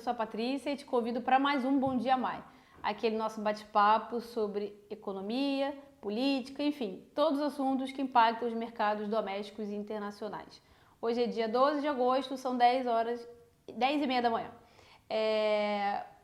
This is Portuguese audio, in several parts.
sou a Patrícia e te convido para mais um Bom Dia Mai, aquele nosso bate-papo sobre economia, política, enfim, todos os assuntos que impactam os mercados domésticos e internacionais. Hoje é dia 12 de agosto, são 10h30 da manhã.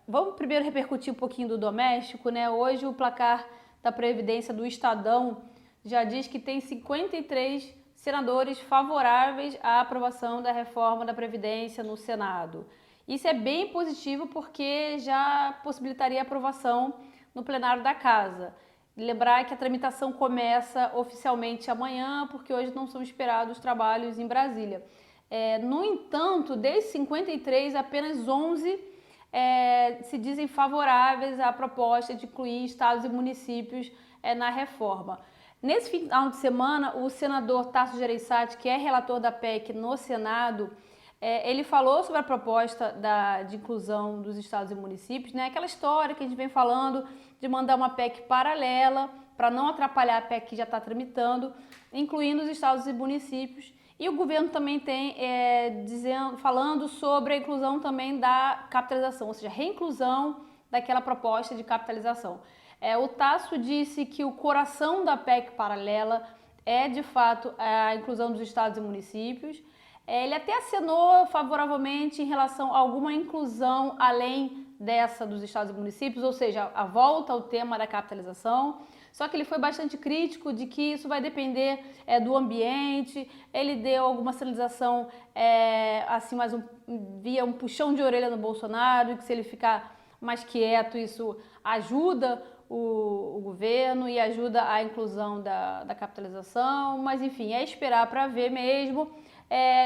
Vamos primeiro repercutir um pouquinho do doméstico, né? Hoje o placar da Previdência do Estadão já diz que tem 53 senadores favoráveis à aprovação da reforma da Previdência no Senado. Isso é bem positivo porque já possibilitaria a aprovação no plenário da Casa. Lembrar que a tramitação começa oficialmente amanhã, porque hoje não são esperados trabalhos em Brasília. No entanto, desses 53, apenas 11 se dizem favoráveis à proposta de incluir estados e municípios na reforma. Nesse final de semana, o senador Tasso Gereissati, que é relator da PEC no Senado, ele falou sobre a proposta de inclusão dos estados e municípios, né? Aquela história que a gente vem falando de mandar uma PEC paralela para não atrapalhar a PEC que já está tramitando, incluindo os estados e municípios. E o governo também tem falando sobre a inclusão também da capitalização, ou seja, reinclusão daquela proposta de capitalização. O Tasso disse que o coração da PEC paralela é, de fato, a inclusão dos estados e municípios. Ele até acenou favoravelmente em relação a alguma inclusão além dessa dos estados e municípios, ou seja, a volta ao tema da capitalização. Só que ele foi bastante crítico de que isso vai depender do ambiente. Ele deu alguma sinalização, assim, via um puxão de orelha no Bolsonaro, que se ele ficar mais quieto, isso ajuda o governo e ajuda a inclusão da capitalização. Mas, enfim, é esperar para ver mesmo.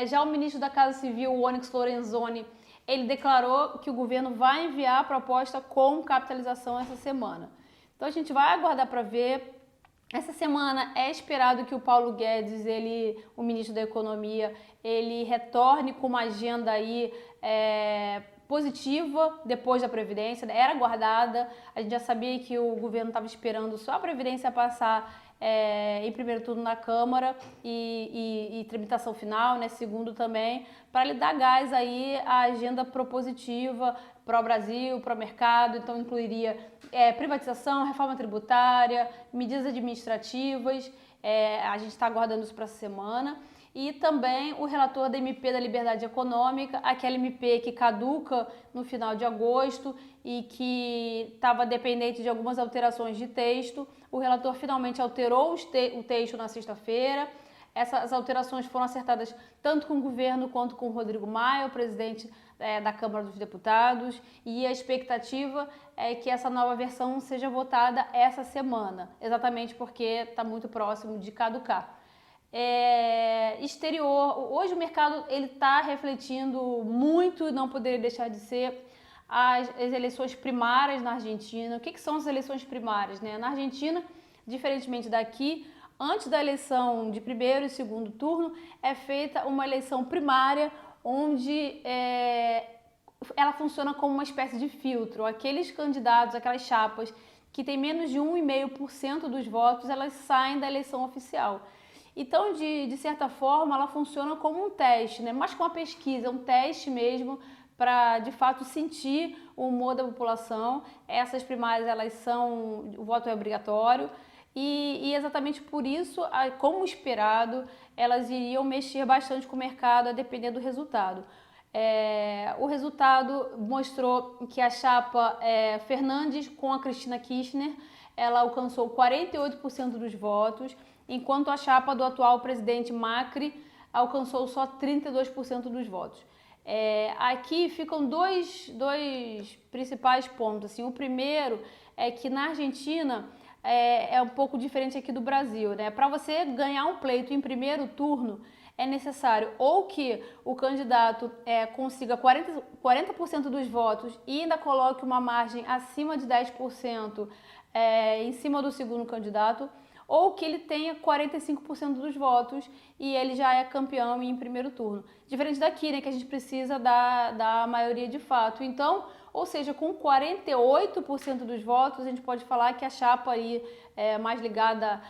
Já o ministro da Casa Civil, o Onyx Lorenzoni, ele declarou que o governo vai enviar a proposta com capitalização essa semana. Então a gente vai aguardar para ver. Essa semana é esperado que o Paulo Guedes, o ministro da Economia, ele retorne com uma agenda aí positiva depois da Previdência. Era aguardada, a gente já sabia que o governo estava esperando só a Previdência passar em primeiro turno na Câmara e tramitação final, né, segundo também, para ele dar gás aí à agenda propositiva para o Brasil, para o mercado. Então incluiria privatização, reforma tributária, medidas administrativas. A gente está aguardando isso para essa semana. E também o relator da MP da Liberdade Econômica, aquela MP que caduca no final de agosto e que estava dependente de algumas alterações de texto. O relator finalmente alterou o texto na sexta-feira. Essas alterações foram acertadas tanto com o governo quanto com o Rodrigo Maia, o presidente da Câmara dos Deputados, e a expectativa é que essa nova versão seja votada essa semana, exatamente porque está muito próximo de caducar. Exterior, hoje o mercado está refletindo muito, não poderia deixar de ser, as eleições primárias na Argentina. O que são as eleições primárias, né? Na Argentina, diferentemente daqui, antes da eleição de primeiro e segundo turno, é feita uma eleição primária, onde ela funciona como uma espécie de filtro. Aqueles candidatos, aquelas chapas que têm menos de 1,5% dos votos, elas saem da eleição oficial. Então, de certa forma, ela funciona como um teste, né? Mais que uma pesquisa, um teste mesmo para, de fato, sentir o humor da população. Essas primárias, o voto é obrigatório e exatamente por isso, como esperado, elas iriam mexer bastante com o mercado a depender do resultado. O resultado mostrou que a chapa Fernandes com a Cristina Kirchner, ela alcançou 48% dos votos, enquanto a chapa do atual presidente Macri alcançou só 32% dos votos. Aqui ficam dois principais pontos. Assim, o primeiro é que na Argentina é um pouco diferente aqui do Brasil, né? Para você ganhar um pleito em primeiro turno, é necessário ou que o candidato consiga 40% dos votos e ainda coloque uma margem acima de 10% em cima do segundo candidato, ou que ele tenha 45% dos votos e ele já é campeão em primeiro turno. Diferente daqui, né, que a gente precisa da maioria de fato. Então, ou seja, com 48% dos votos, a gente pode falar que a chapa aí, mais ligada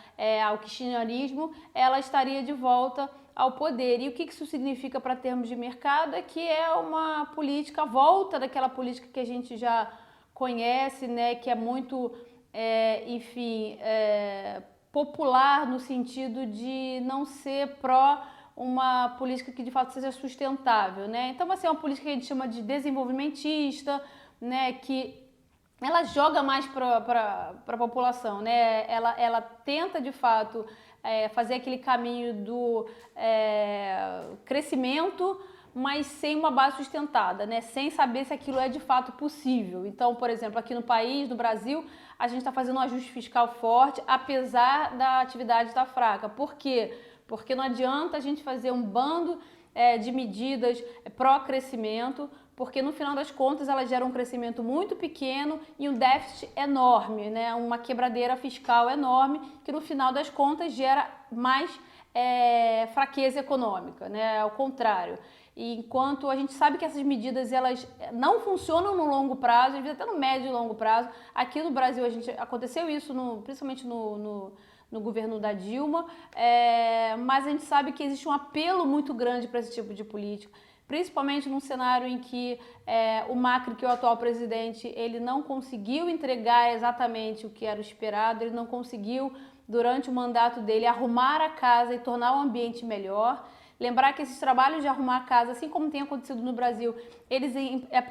ao kirchnerismo, ela estaria de volta ao poder. E o que isso significa para termos de mercado é que é uma política, a volta daquela política que a gente já conhece, né, que é muito, enfim, popular no sentido de não ser pró uma política que de fato seja sustentável, né? Então vai ser uma política que a gente chama de desenvolvimentista, né, que ela joga mais para a população, né? Ela tenta de fato fazer aquele caminho do crescimento, mas sem uma base sustentada, né? Sem saber se aquilo é de fato possível. Então, por exemplo, aqui no país, no Brasil, a gente está fazendo um ajuste fiscal forte, apesar da atividade estar fraca. Por quê? Porque não adianta a gente fazer um bando de medidas pró-crescimento, porque no final das contas elas geram um crescimento muito pequeno e um déficit enorme, né? Uma quebradeira fiscal enorme que no final das contas gera mais fraqueza econômica, né? Ao contrário. E enquanto a gente sabe que essas medidas elas não funcionam no longo prazo, às vezes até no médio e longo prazo, aqui no Brasil aconteceu isso principalmente no governo da Dilma, mas a gente sabe que existe um apelo muito grande para esse tipo de política, principalmente num cenário em que o Macri, que é o atual presidente, ele não conseguiu entregar exatamente o que era o esperado, ele não conseguiu, durante o mandato dele, arrumar a casa e tornar o ambiente melhor. Lembrar que esses trabalhos de arrumar a casa, assim como tem acontecido no Brasil, eles, à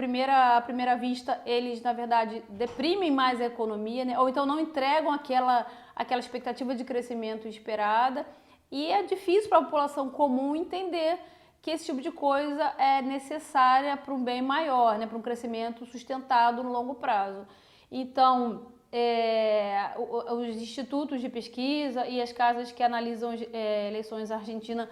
primeira vista, eles, na verdade, deprimem mais a economia, né? Ou então não entregam aquela expectativa de crescimento esperada. E é difícil para a população comum entender que esse tipo de coisa é necessária para um bem maior, né? Para um crescimento sustentado no longo prazo. Então, os institutos de pesquisa e as casas que analisam eleições argentinas,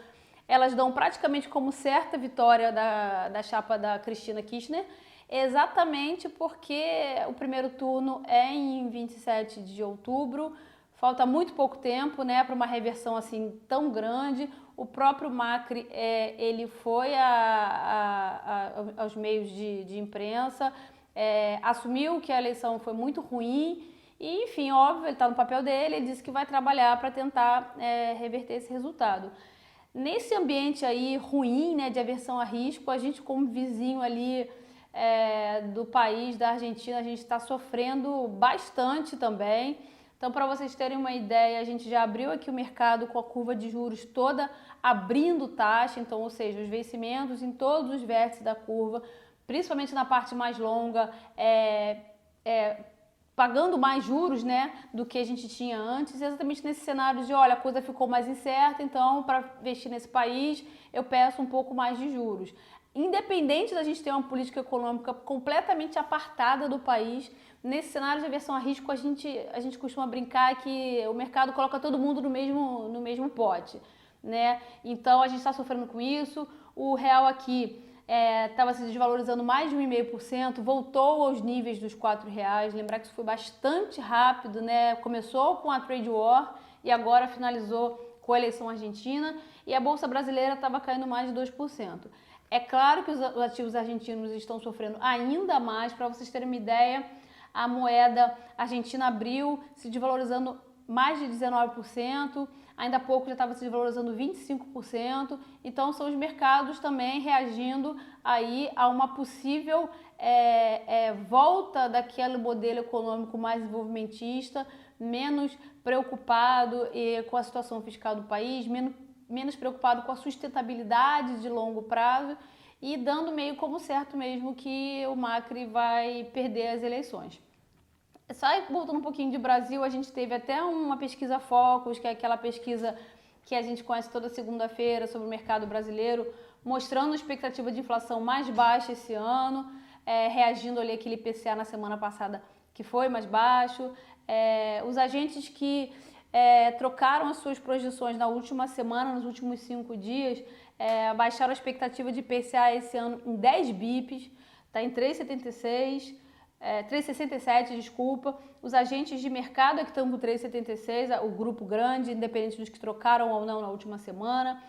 elas dão praticamente como certa vitória da chapa da Cristina Kirchner, exatamente porque o primeiro turno é em 27 de outubro, falta muito pouco tempo, né, para uma reversão assim tão grande. O próprio Macri, ele foi aos meios de imprensa, assumiu que a eleição foi muito ruim e, enfim, óbvio, ele está no papel dele, ele disse que vai trabalhar para tentar reverter esse resultado. Nesse ambiente aí ruim, né, de aversão a risco, a gente como vizinho ali do país, da Argentina, a gente está sofrendo bastante também. Então, para vocês terem uma ideia, a gente já abriu aqui o mercado com a curva de juros toda abrindo taxa, então, ou seja, os vencimentos em todos os vértices da curva, principalmente na parte mais longa, pagando mais juros, né, do que a gente tinha antes, exatamente nesse cenário de, olha, a coisa ficou mais incerta, então para investir nesse país eu peço um pouco mais de juros. Independente da gente ter uma política econômica completamente apartada do país, nesse cenário de aversão a risco a gente costuma brincar que o mercado coloca todo mundo no mesmo pote, né? Então a gente está sofrendo com isso, o real aqui estava se desvalorizando mais de 1,5%, voltou aos níveis dos R$4. Lembrar que isso foi bastante rápido, né? Começou com a trade war e agora finalizou com a eleição argentina e a Bolsa Brasileira estava caindo mais de 2%. É claro que os ativos argentinos estão sofrendo ainda mais. Para vocês terem uma ideia, a moeda argentina abriu se desvalorizando mais de 19%, ainda há pouco já estava se desvalorizando 25%, então são os mercados também reagindo aí a uma possível volta daquele modelo econômico mais desenvolvimentista, menos preocupado com a situação fiscal do país, menos preocupado com a sustentabilidade de longo prazo e dando meio como certo mesmo que o Macri vai perder as eleições. Só voltando um pouquinho de Brasil, a gente teve até uma pesquisa Focus, que é aquela pesquisa que a gente conhece toda segunda-feira sobre o mercado brasileiro, mostrando a expectativa de inflação mais baixa esse ano, reagindo ali aquele IPCA na semana passada que foi mais baixo. Os agentes que trocaram as suas projeções na última semana, nos últimos 5 dias, baixaram a expectativa de IPCA esse ano em 10 bips, está em 3,76, 3,67, desculpa. Os agentes de mercado é que estão com 3,76, o grupo grande, independente dos que trocaram ou não na última semana.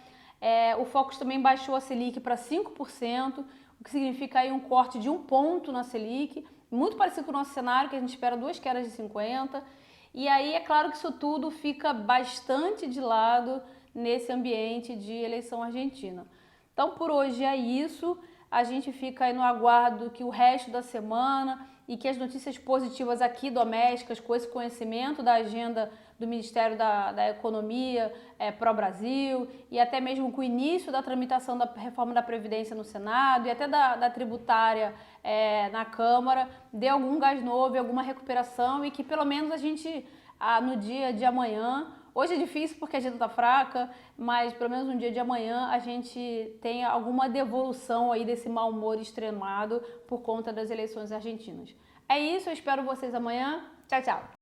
O Focus também baixou a Selic para 5%, o que significa aí um corte de 1 ponto na Selic, muito parecido com o nosso cenário, que a gente espera 2 quedas de 50. E aí é claro que isso tudo fica bastante de lado nesse ambiente de eleição argentina. Então por hoje é isso, a gente fica aí no aguardo que o resto da semana e que as notícias positivas aqui domésticas, com esse conhecimento da agenda do Ministério da Economia pró-Brasil e até mesmo com o início da tramitação da reforma da Previdência no Senado e até da tributária na Câmara, dê algum gás novo, alguma recuperação e que pelo menos a gente, no dia de amanhã, hoje é difícil porque a agenda está fraca, mas pelo menos no dia de amanhã a gente tenha alguma devolução aí desse mau humor extremado por conta das eleições argentinas. É isso, eu espero vocês amanhã. Tchau, tchau!